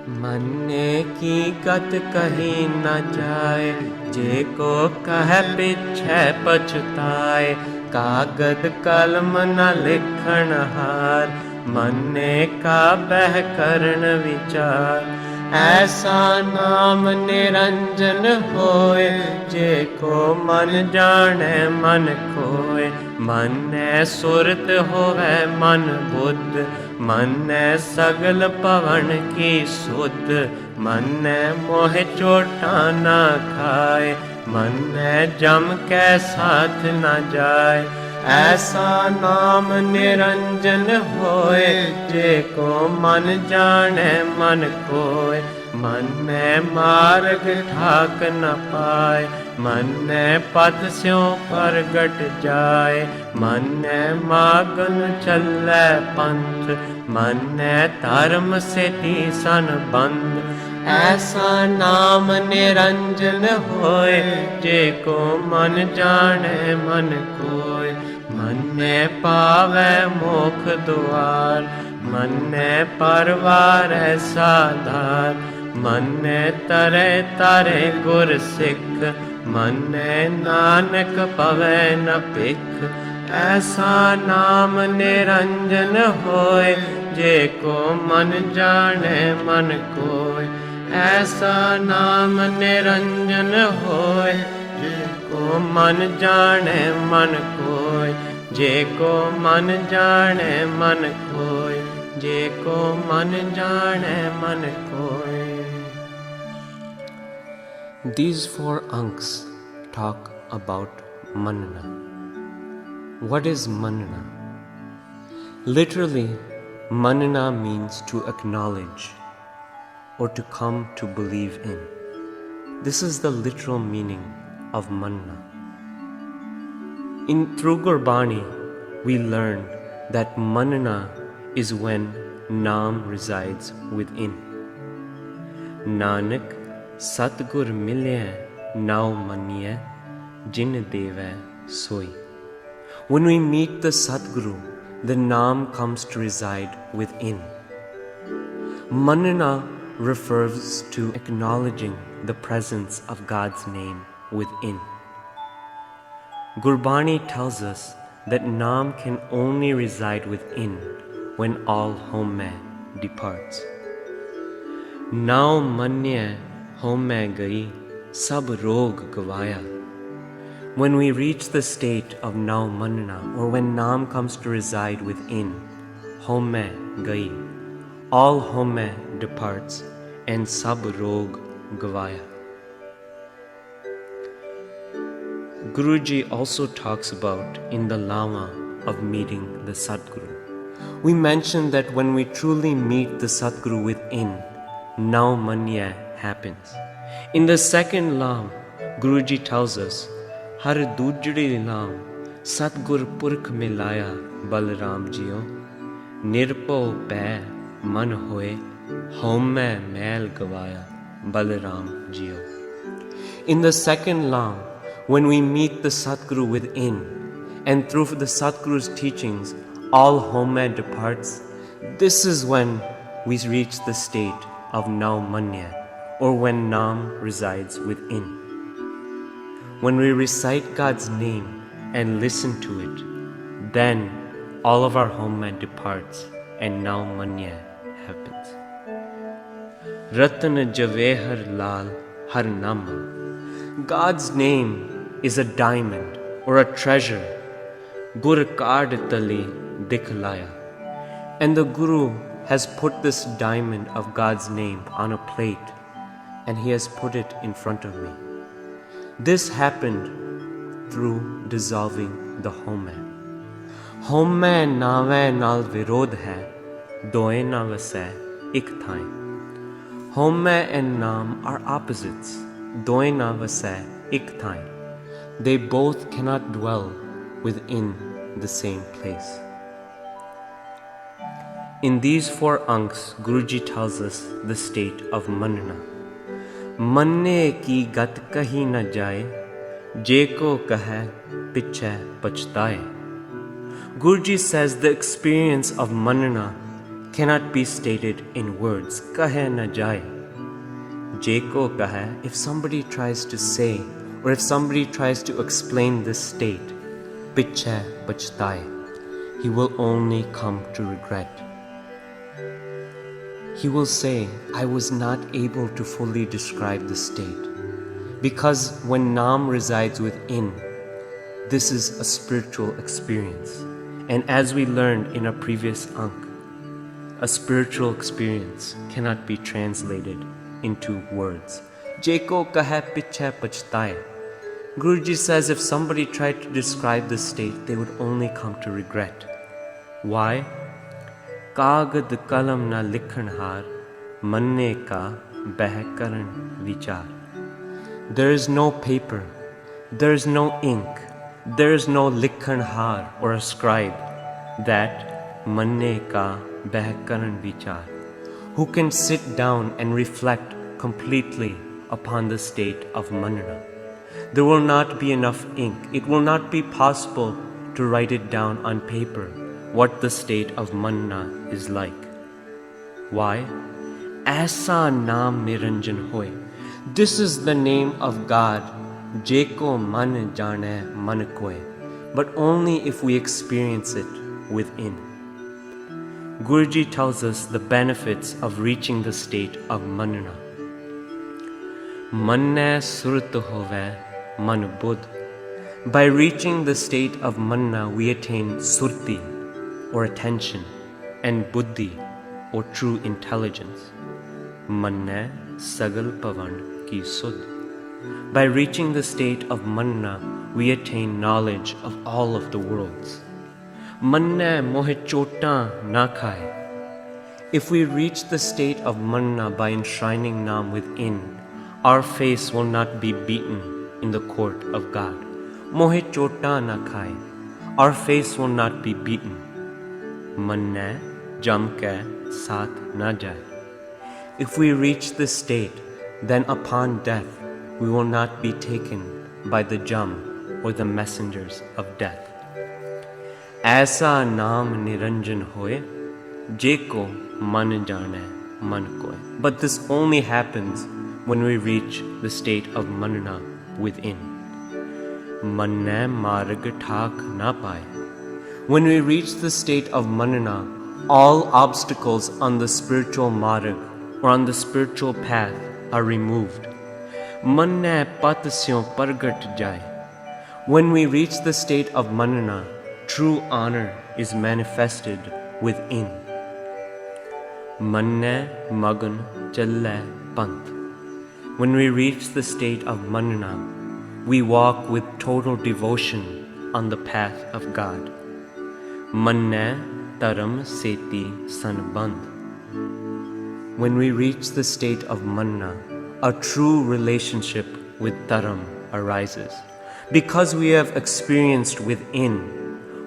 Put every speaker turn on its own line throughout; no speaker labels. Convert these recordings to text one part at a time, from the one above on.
मन्ने की गत कही न जाए, जे को कह पिछे पछताए। कागद कलम न लिखण हार, मन्ने का बह करन विचार। ऐसा नाम निरंजन होए, जे को मन जाने मन खोए। मन्ने सुरत होवे मन बुद्ध, मन्ने सगल पवन की सुध। मन्ने मोह चोटा न खाए, मन्ने जम के साथ न जाए। ऐसा नाम निरंजन होए, जे को मन जाने मन कोय। मन्ने मार्ग ठाक न पाए, मन्ने पथ स्यों प्रगट जाए। मन्ने मागन चलै पंथ, मन्ने धर्म सेती सन बंध। ऐसा नाम निरंजन होए, जे को मन जाने मन कोय। मन्ने पावै मोख द्वार, मन्ने परवार साधार। मन्ने तरे तारे गुर सिख, मन्ने नानक पवै न भिख। ऐसा नाम निरंजन होए, जे को मन जाने मन कोय। ऐसा नाम निरंजन होए, जे को मन जाने मन कोय। जे को मन जाने मन कोय, जे को मन जाने मन कोय। These 4 anks talk about manana. What is manana? Literally, manana means to acknowledge or to come to believe in. This is the literal meaning of manana. Through Gurbani, we learn that manana is when Naam resides within. Nanak Satgur milye nau maniye, jin deve soi. When we meet the Satguru, the Naam comes to reside within. Manana refers to acknowledging the presence of God's name within. Gurbani tells us that Naam can only reside within when all home departs. Now manye home gai, sab rog gavaya. When we reach the state of now manana, or when Naam comes to reside within, home gai, all home departs, and sab rog gavaya. Guruji also talks about in the Lama of meeting the Sadguru. We mentioned that when we truly meet the Sadguru within, now manya happens. In the second Lam, Guruji tells us, Har dujri Lam, Sadgur Purkh milaya Balram jiyo, Nirpo pੈ man hoye, home mail gavaya Balram jiyo. In the second Lam, when we meet the Satguru within, and through the Satguru's teachings, all home departs, this is when we reach the state of now manya, or when Naam resides within. When we recite God's name and listen to it, then all of our home departs and now manya happens. Ratan Javehar Lal Har Nama. God's name is a diamond or a treasure. Gur Kard Tali Dikhlaya. And the Guru has put this diamond of God's name on a plate, and he has put it in front of me. This happened through dissolving the home. Home nave nal virodh hai, doe na vasai ik thai. Home and Naam are opposites. Doe na vasai ik thai. They both cannot dwell within the same place. In these 4 anks, Guruji tells us the state of manana. Manne ki gat kahi na jaye, je ko kahe piche pachtaye. Guruji says the experience of manana cannot be stated in words. Kahe na jaye. Jeko kahe, if somebody tries to say, or if somebody tries to explain this state, piche bachtaye, he will only come to regret. He will say, I was not able to fully describe the state. Because when Naam resides within, this is a spiritual experience. And as we learned in a previous Ank, a spiritual experience cannot be translated into words. Jeko kahe piche pachtaye. Guruji says if somebody tried to describe this state, they would only come to regret. Why? Kagad kalam na likhan har, manne ka beh karan vichar. There is no paper, there is no ink, there is no likhan har or a scribe that manne ka beh karan vichar, who can sit down and reflect completely upon the state of manana. There will not be enough ink. It will not be possible to write it down on paper what the state of manna is like. Why? Aisa naam niranjan hoy. This is the name of God. Jeko man jane man koy. But only if we experience it within. Guruji tells us the benefits of reaching the state of manna. Manne surat hove man buddh. By reaching the state of manna, we attain surti, or attention, and buddhi, or true intelligence. Manne sagal pavan ki sudh. By reaching the state of manna, we attain knowledge of all of the worlds. Manne mohe chota na khaye. If we reach the state of manna by enshrining Naam within, our face will not be beaten in the court of God. Mohe chota na khaye. Our face will not be beaten. Manne jam ke saath na jaye. If we reach this state, then upon death, we will not be taken by the jam or the messengers of death. Aisa naam niranjan hoye, jeko man jane man koy. But this only happens when we reach the state of manna within. Manne marg thak na paye. When we reach the state of manana, all obstacles on the spiritual marg or on the spiritual path are removed. Manne patasyon pargat jai. When we reach the state of manana, true honor is manifested within. Manne magan challe pant. When we reach the state of manana, we walk with total devotion on the path of God. Manne taram seti sanbandh. When we reach the state of manna, a true relationship with taram arises. Because we have experienced within,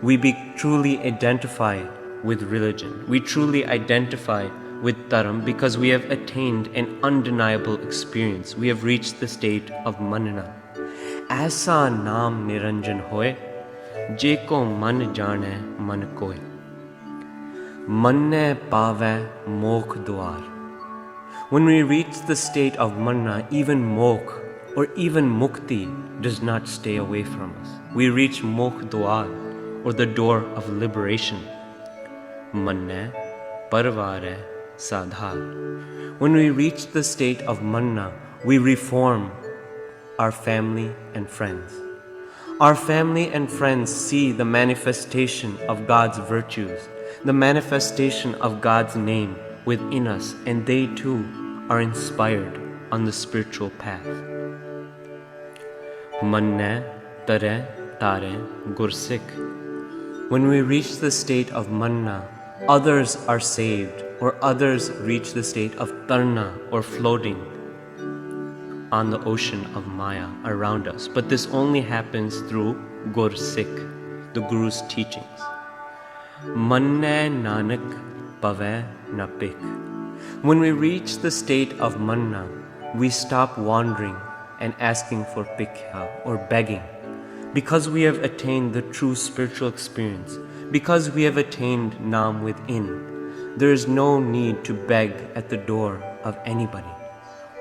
we truly identify with religion. We truly identify with taram because we have attained an undeniable experience. We have reached the state of manana. Aisa naam niranjan hoye, jeko man jane man koy. Manne pave mokh dwar. When we reach the state of manna, even mokh or even mukti does not stay away from us. We reach mokh dwar, or the door of liberation. Manne parvare sadhar. When we reach the state of manna, we reform our family and friends. Our family and friends see the manifestation of God's virtues, the manifestation of God's name within us, and they too are inspired on the spiritual path. Manne tare tare gursik. When we reach the state of manna, others are saved, or others reach the state of tarna, or floating on the ocean of Maya around us. But this only happens through Gursik, the Guru's teachings. Manne Nanak Pave Napik. When we reach the state of manna, we stop wandering and asking for pikha, or begging. Because we have attained the true spiritual experience, because we have attained Naam within, there is no need to beg at the door of anybody.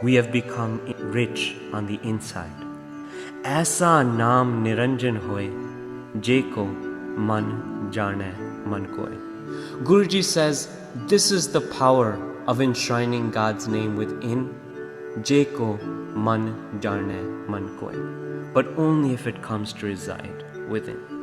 We have become rich on the inside. ऐसा नाम निरंजन होए, जे को मन जाने मन कोय. Guruji says this is the power of enshrining God's name within, je ko man jane man koy, but only if it comes to reside within.